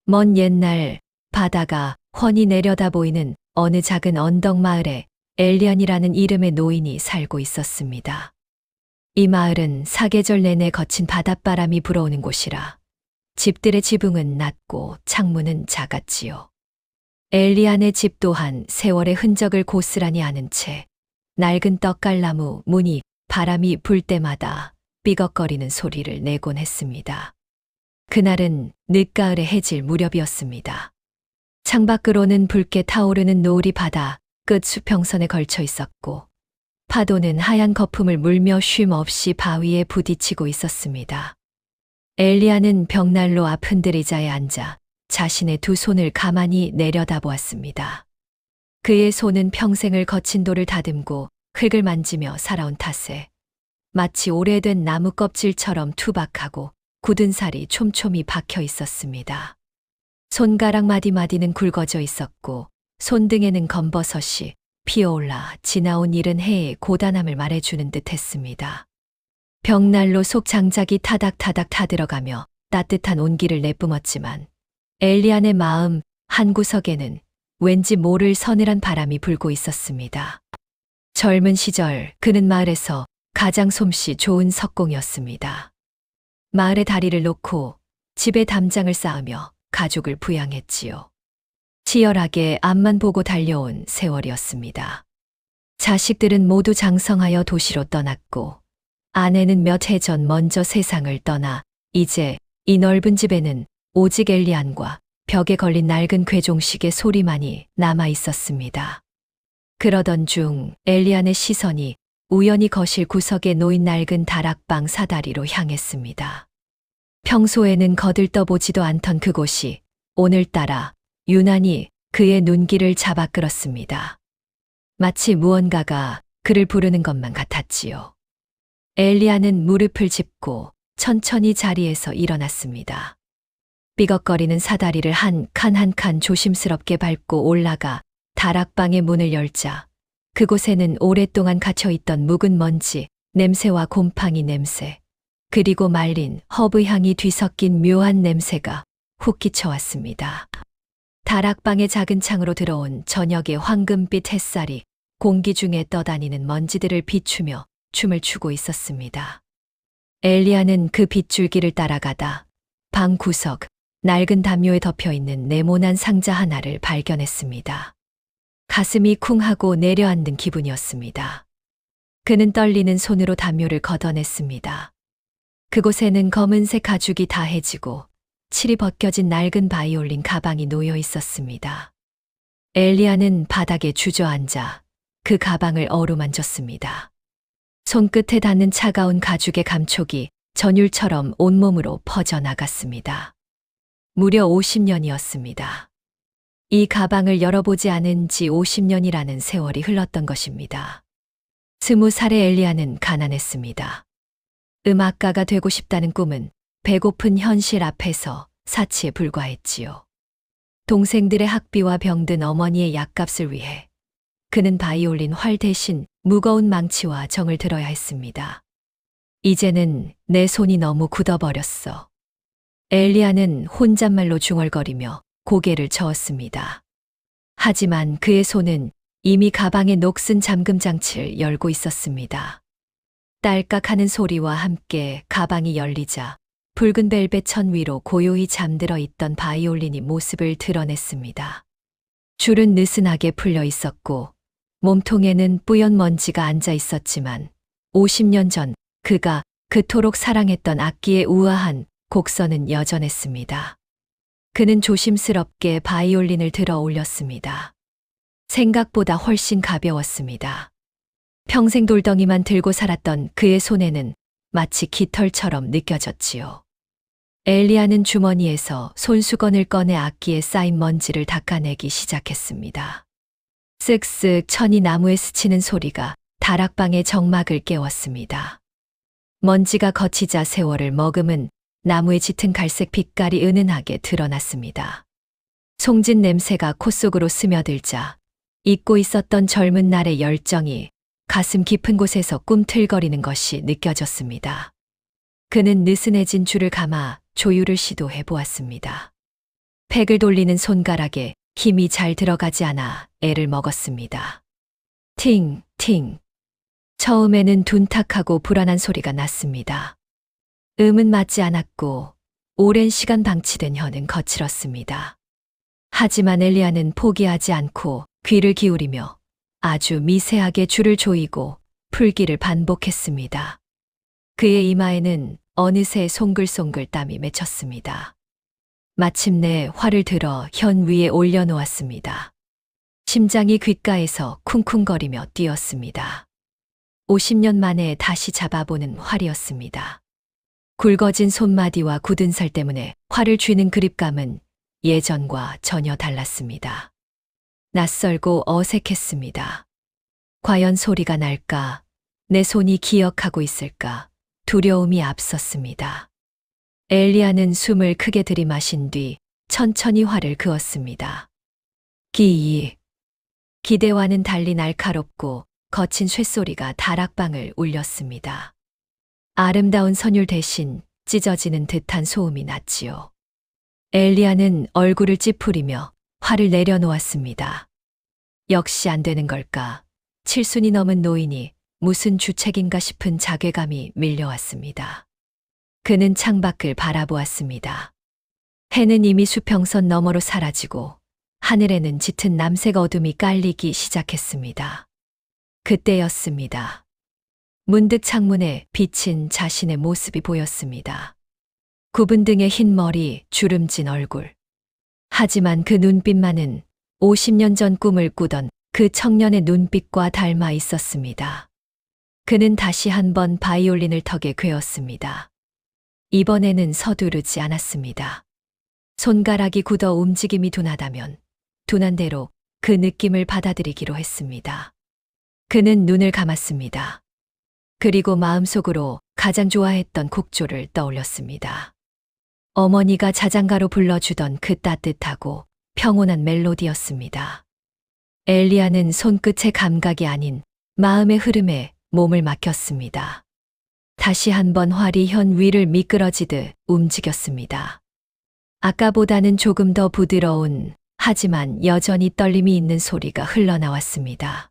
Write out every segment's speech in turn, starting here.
먼 옛날 바다가 훤히 내려다 보이는 어느 작은 언덕 마을에 엘리안이라는 이름의 노인이 살고 있었습니다. 이 마을은 사계절 내내 거친 바닷바람이 불어오는 곳이라 집들의 지붕은 낮고 창문은 작았지요. 엘리안의 집 또한 세월의 흔적을 고스란히 아는 채 낡은 떡갈나무 문이 바람이 불 때마다 삐걱거리는 소리를 내곤 했습니다. 그날은 늦가을에 해질 무렵이었습니다. 창밖으로는 붉게 타오르는 노을이 바다 끝 수평선에 걸쳐 있었고 파도는 하얀 거품을 물며 쉼 없이 바위에 부딪히고 있었습니다. 엘리야는 벽난로 앞 흔들의자에 앉아 자신의 두 손을 가만히 내려다보았습니다. 그의 손은 평생을 거친 돌을 다듬고 흙을 만지며 살아온 탓에 마치 오래된 나무 껍질처럼 투박하고 굳은 살이 촘촘히 박혀 있었습니다. 손가락 마디마디는 굵어져 있었고 손등에는 검버섯이 피어올라 지나온 이른 해의 고단함을 말해주는 듯 했습니다. 벽난로 속 장작이 타닥타닥 타들어가며 따뜻한 온기를 내뿜었지만 엘리안의 마음 한구석에는 왠지 모를 서늘한 바람이 불고 있었습니다. 젊은 시절 그는 마을에서 가장 솜씨 좋은 석공이었습니다. 마을의 다리를 놓고 집에 담장을 쌓으며 가족을 부양했지요. 치열하게 앞만 보고 달려온 세월이었습니다. 자식들은 모두 장성하여 도시로 떠났고 아내는 몇 해 전 먼저 세상을 떠나 이제 이 넓은 집에는 오직 엘리안과 벽에 걸린 낡은 괴종식의 소리만이 남아 있었습니다. 그러던 중 엘리안의 시선이 우연히 거실 구석에 놓인 낡은 다락방 사다리로 향했습니다. 평소에는 거들떠보지도 않던 그곳이 오늘따라 유난히 그의 눈길을 잡아 끌었습니다. 마치 무언가가 그를 부르는 것만 같았지요. 엘리야는 무릎을 짚고 천천히 자리에서 일어났습니다. 삐걱거리는 사다리를 한 칸 한 칸 조심스럽게 밟고 올라가 다락방의 문을 열자 그곳에는 오랫동안 갇혀있던 묵은 먼지, 냄새와 곰팡이 냄새, 그리고 말린 허브 향이 뒤섞인 묘한 냄새가 훅 끼쳐왔습니다. 다락방의 작은 창으로 들어온 저녁의 황금빛 햇살이 공기 중에 떠다니는 먼지들을 비추며 춤을 추고 있었습니다. 엘리야는 그 빗줄기를 따라가다 방 구석, 낡은 담요에 덮여있는 네모난 상자 하나를 발견했습니다. 가슴이 쿵하고 내려앉는 기분이었습니다. 그는 떨리는 손으로 담요를 걷어냈습니다. 그곳에는 검은색 가죽이 다해지고 칠이 벗겨진 낡은 바이올린 가방이 놓여 있었습니다. 엘리야는 바닥에 주저앉아 그 가방을 어루만졌습니다. 손끝에 닿는 차가운 가죽의 감촉이 전율처럼 온몸으로 퍼져나갔습니다. 무려 50년이었습니다. 이 가방을 열어보지 않은 지 50년이라는 세월이 흘렀던 것입니다. 20살의 엘리야는 가난했습니다. 음악가가 되고 싶다는 꿈은 배고픈 현실 앞에서 사치에 불과했지요. 동생들의 학비와 병든 어머니의 약값을 위해 그는 바이올린 활 대신 무거운 망치와 정을 들어야 했습니다. 이제는 내 손이 너무 굳어버렸어. 엘리야는 혼잣말로 중얼거리며 고개를 저었습니다. 하지만 그의 손은 이미 가방의 녹슨 잠금 장치를 열고 있었습니다. 딸깍하는 소리와 함께 가방이 열리자 붉은 벨벳 천 위로 고요히 잠들어 있던 바이올린이 모습을 드러냈습니다. 줄은 느슨하게 풀려 있었고 몸통에는 뿌연 먼지가 앉아 있었지만 50년 전 그가 그토록 사랑했던 악기의 우아한 곡선은 여전했습니다. 그는 조심스럽게 바이올린을 들어 올렸습니다. 생각보다 훨씬 가벼웠습니다. 평생 돌덩이만 들고 살았던 그의 손에는 마치 깃털처럼 느껴졌지요. 엘리야는 주머니에서 손수건을 꺼내 악기에 쌓인 먼지를 닦아내기 시작했습니다. 쓱쓱 천이 나무에 스치는 소리가 다락방의 정막을 깨웠습니다. 먼지가 거치자 세월을 머금은 나무의 짙은 갈색 빛깔이 은은하게 드러났습니다. 송진 냄새가 코 속으로 스며들자 잊고 있었던 젊은 날의 열정이 가슴 깊은 곳에서 꿈틀거리는 것이 느껴졌습니다. 그는 느슨해진 줄을 감아 조율을 시도해 보았습니다. 팩을 돌리는 손가락에 힘이 잘 들어가지 않아 애를 먹었습니다. 팅, 팅. 처음에는 둔탁하고 불안한 소리가 났습니다. 음은 맞지 않았고 오랜 시간 방치된 혀는 거칠었습니다. 하지만 엘리야는 포기하지 않고 귀를 기울이며 아주 미세하게 줄을 조이고 풀기를 반복했습니다. 그의 이마에는 어느새 송글송글 땀이 맺혔습니다. 마침내 활을 들어 현 위에 올려놓았습니다. 심장이 귓가에서 쿵쿵거리며 뛰었습니다. 50년 만에 다시 잡아보는 활이었습니다. 굵어진 손마디와 굳은 살 때문에 활을 쥐는 그립감은 예전과 전혀 달랐습니다. 낯설고 어색했습니다. 과연 소리가 날까? 내 손이 기억하고 있을까? 두려움이 앞섰습니다. 엘리야는 숨을 크게 들이마신 뒤 천천히 활을 그었습니다. 기익. 기대와는 달리 날카롭고 거친 쇳소리가 다락방을 울렸습니다. 아름다운 선율 대신 찢어지는 듯한 소음이 났지요. 엘리야는 얼굴을 찌푸리며 활을 내려놓았습니다. 역시 안 되는 걸까? 7순이 넘은 노인이 무슨 주책인가 싶은 자괴감이 밀려왔습니다. 그는 창밖을 바라보았습니다. 해는 이미 수평선 너머로 사라지고 하늘에는 짙은 남색 어둠이 깔리기 시작했습니다. 그때였습니다. 문득 창문에 비친 자신의 모습이 보였습니다. 굽은 등의 흰 머리, 주름진 얼굴. 하지만 그 눈빛만은 50년 전 꿈을 꾸던 그 청년의 눈빛과 닮아 있었습니다. 그는 다시 한번 바이올린을 턱에 괴었습니다. 이번에는 서두르지 않았습니다. 손가락이 굳어 움직임이 둔하다면 둔한 대로 그 느낌을 받아들이기로 했습니다. 그는 눈을 감았습니다. 그리고 마음속으로 가장 좋아했던 곡조를 떠올렸습니다. 어머니가 자장가로 불러주던 그 따뜻하고 평온한 멜로디였습니다. 엘리야는 손끝의 감각이 아닌 마음의 흐름에 몸을 맡겼습니다. 다시 한번 활이 현 위를 미끄러지듯 움직였습니다. 아까보다는 조금 더 부드러운 하지만 여전히 떨림이 있는 소리가 흘러나왔습니다.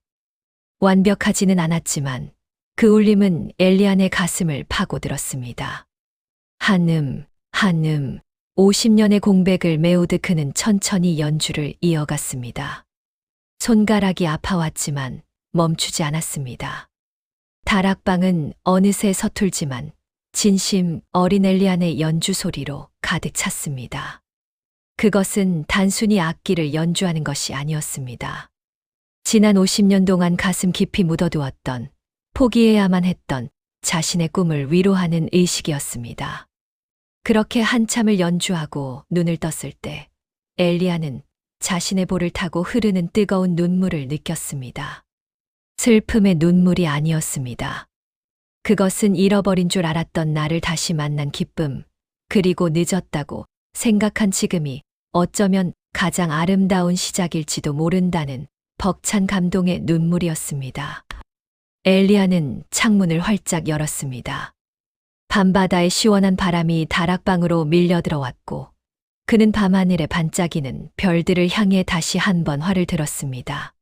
완벽하지는 않았지만 그 울림은 엘리야의 가슴을 파고들었습니다. 한음, 한음, 50년의 공백을 메우듯 그는 천천히 연주를 이어갔습니다. 손가락이 아파왔지만 멈추지 않았습니다. 다락방은 어느새 서툴지만 진심 어린 엘리야의 연주 소리로 가득 찼습니다. 그것은 단순히 악기를 연주하는 것이 아니었습니다. 지난 50년 동안 가슴 깊이 묻어두었던, 포기해야만 했던 자신의 꿈을 위로하는 의식이었습니다. 그렇게 한참을 연주하고 눈을 떴을 때 엘리야는 자신의 볼을 타고 흐르는 뜨거운 눈물을 느꼈습니다. 슬픔의 눈물이 아니었습니다. 그것은 잃어버린 줄 알았던 나를 다시 만난 기쁨, 그리고 늦었다고 생각한 지금이 어쩌면 가장 아름다운 시작일지도 모른다는 벅찬 감동의 눈물이었습니다. 엘리야는 창문을 활짝 열었습니다. 밤바다의 시원한 바람이 다락방으로 밀려 들어왔고 그는 밤하늘에 반짝이는 별들을 향해 다시 한번 활을 들었습니다.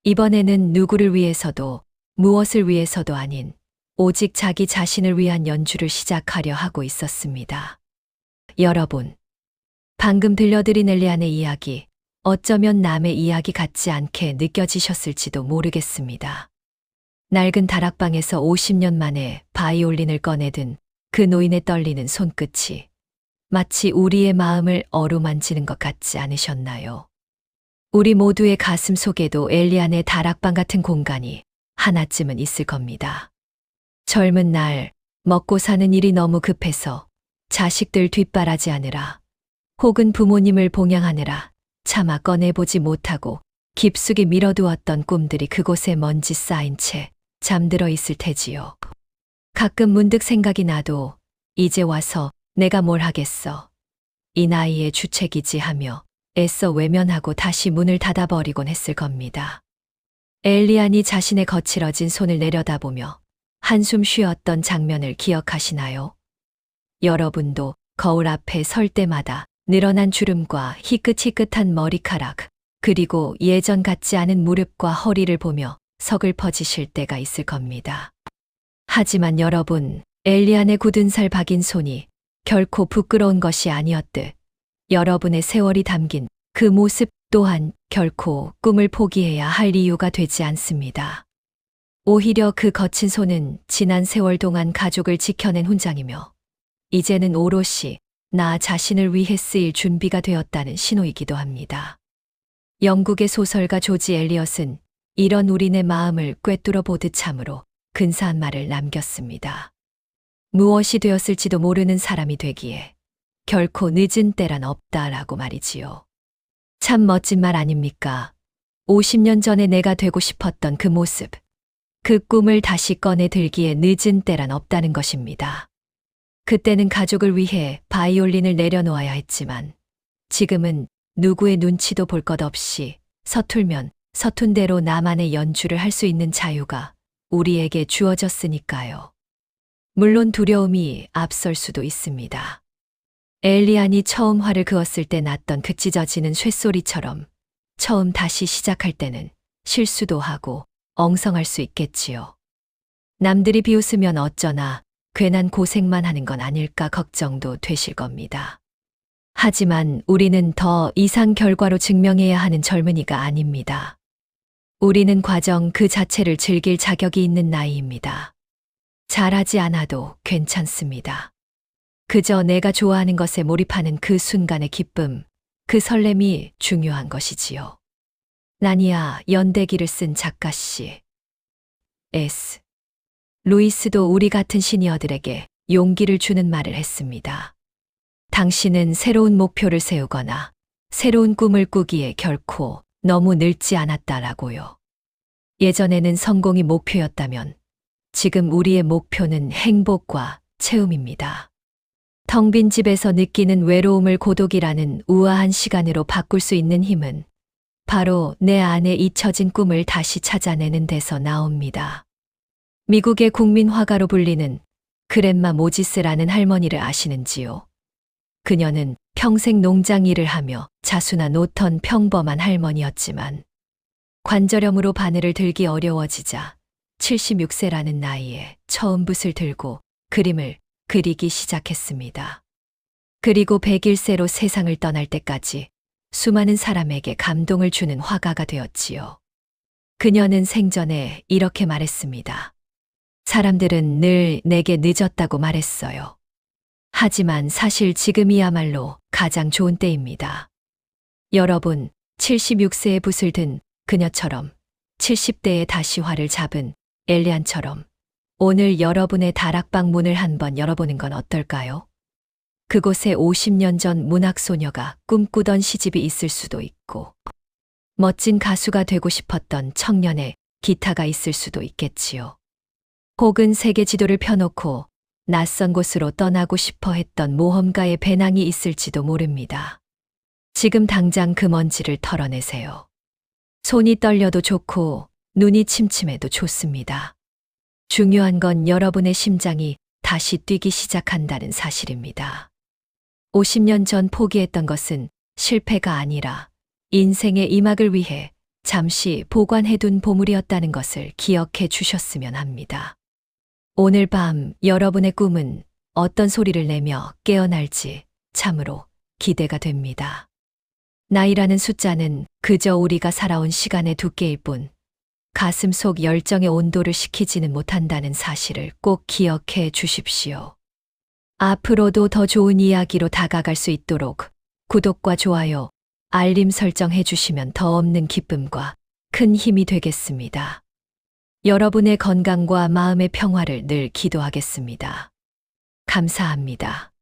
이번에는 누구를 위해서도 무엇을 위해서도 아닌 오직 자기 자신을 위한 연주를 시작하려 하고 있었습니다. 여러분, 방금 들려드린 엘리야의 이야기, 어쩌면 남의 이야기 같지 않게 느껴지셨을지도 모르겠습니다. 낡은 다락방에서 50년 만에 바이올린을 꺼내든 그 노인의 떨리는 손끝이 마치 우리의 마음을 어루만지는 것 같지 않으셨나요? 우리 모두의 가슴 속에도 엘리야의 다락방 같은 공간이 하나쯤은 있을 겁니다. 젊은 날 먹고 사는 일이 너무 급해서 자식들 뒷바라지하느라 혹은 부모님을 봉양하느라 차마 꺼내보지 못하고 깊숙이 밀어두었던 꿈들이 그곳에 먼지 쌓인 채 잠들어 있을 테지요. 가끔 문득 생각이 나도 이제 와서 내가 뭘 하겠어. 이 나이에 주책이지 하며 애써 외면하고 다시 문을 닫아버리곤 했을 겁니다. 엘리야이 자신의 거칠어진 손을 내려다보며 한숨 쉬었던 장면을 기억하시나요? 여러분도 거울 앞에 설 때마다 늘어난 주름과 희끗희끗한 머리카락, 그리고 예전 같지 않은 무릎과 허리를 보며 서글퍼지실 때가 있을 겁니다. 하지만 여러분, 엘리안의 굳은 살 박인 손이 결코 부끄러운 것이 아니었듯 여러분의 세월이 담긴 그 모습 또한 결코 꿈을 포기해야 할 이유가 되지 않습니다. 오히려 그 거친 손은 지난 세월 동안 가족을 지켜낸 훈장이며 이제는 오롯이 나 자신을 위해 쓰일 준비가 되었다는 신호이기도 합니다. 영국의 소설가 조지 엘리엇은 이런 우리네 마음을 꿰뚫어 보듯 참으로 근사한 말을 남겼습니다. 무엇이 되었을지도 모르는 사람이 되기에 결코 늦은 때란 없다라고 말이지요. 참 멋진 말 아닙니까? 50년 전에 내가 되고 싶었던 그 모습, 그 꿈을 다시 꺼내 들기에 늦은 때란 없다는 것입니다. 그때는 가족을 위해 바이올린을 내려놓아야 했지만 지금은 누구의 눈치도 볼 것 없이 서툴면 서툰 대로 나만의 연주를 할 수 있는 자유가 우리에게 주어졌으니까요. 물론 두려움이 앞설 수도 있습니다. 엘리안이 처음 활을 그었을 때 났던 그 찢어지는 쇳소리처럼 처음 다시 시작할 때는 실수도 하고 엉성할 수 있겠지요. 남들이 비웃으면 어쩌나 괜한 고생만 하는 건 아닐까 걱정도 되실 겁니다. 하지만 우리는 더 이상 결과로 증명해야 하는 젊은이가 아닙니다. 우리는 과정 그 자체를 즐길 자격이 있는 나이입니다. 잘하지 않아도 괜찮습니다. 그저 내가 좋아하는 것에 몰입하는 그 순간의 기쁨, 그 설렘이 중요한 것이지요. 나니아 연대기를 쓴 작가씨. S. 루이스도 우리 같은 시니어들에게 용기를 주는 말을 했습니다. 당신은 새로운 목표를 세우거나 새로운 꿈을 꾸기에 결코 너무 늙지 않았다라고요. 예전에는 성공이 목표였다면 지금 우리의 목표는 행복과 체험입니다. 텅 빈 집에서 느끼는 외로움을 고독이라는 우아한 시간으로 바꿀 수 있는 힘은 바로 내 안에 잊혀진 꿈을 다시 찾아내는 데서 나옵니다. 미국의 국민 화가로 불리는 그랜마 모지스라는 할머니를 아시는지요? 그녀는 평생 농장 일을 하며 자수나 놓던 평범한 할머니였지만 관절염으로 바늘을 들기 어려워지자 76세라는 나이에 처음 붓을 들고 그림을 그리기 시작했습니다. 그리고 101세로 세상을 떠날 때까지 수많은 사람에게 감동을 주는 화가가 되었지요. 그녀는 생전에 이렇게 말했습니다. 사람들은 늘 내게 늦었다고 말했어요. 하지만 사실 지금이야말로 가장 좋은 때입니다. 여러분, 76세의 붓을 든 그녀처럼 70대에 다시 활을 잡은 엘리안처럼 오늘 여러분의 다락방 문을 한번 열어보는 건 어떨까요? 그곳에 50년 전 문학소녀가 꿈꾸던 시집이 있을 수도 있고 멋진 가수가 되고 싶었던 청년의 기타가 있을 수도 있겠지요. 혹은 세계 지도를 펴놓고 낯선 곳으로 떠나고 싶어 했던 모험가의 배낭이 있을지도 모릅니다. 지금 당장 그 먼지를 털어내세요. 손이 떨려도 좋고 눈이 침침해도 좋습니다. 중요한 건 여러분의 심장이 다시 뛰기 시작한다는 사실입니다. 50년 전 포기했던 것은 실패가 아니라 인생의 이막을 위해 잠시 보관해둔 보물이었다는 것을 기억해 주셨으면 합니다. 오늘 밤 여러분의 꿈은 어떤 소리를 내며 깨어날지 참으로 기대가 됩니다. 나이라는 숫자는 그저 우리가 살아온 시간의 두께일 뿐 가슴 속 열정의 온도를 식히지는 못한다는 사실을 꼭 기억해 주십시오. 앞으로도 더 좋은 이야기로 다가갈 수 있도록 구독과 좋아요, 알림 설정해 주시면 더 없는 기쁨과 큰 힘이 되겠습니다. 여러분의 건강과 마음의 평화를 늘 기도하겠습니다. 감사합니다.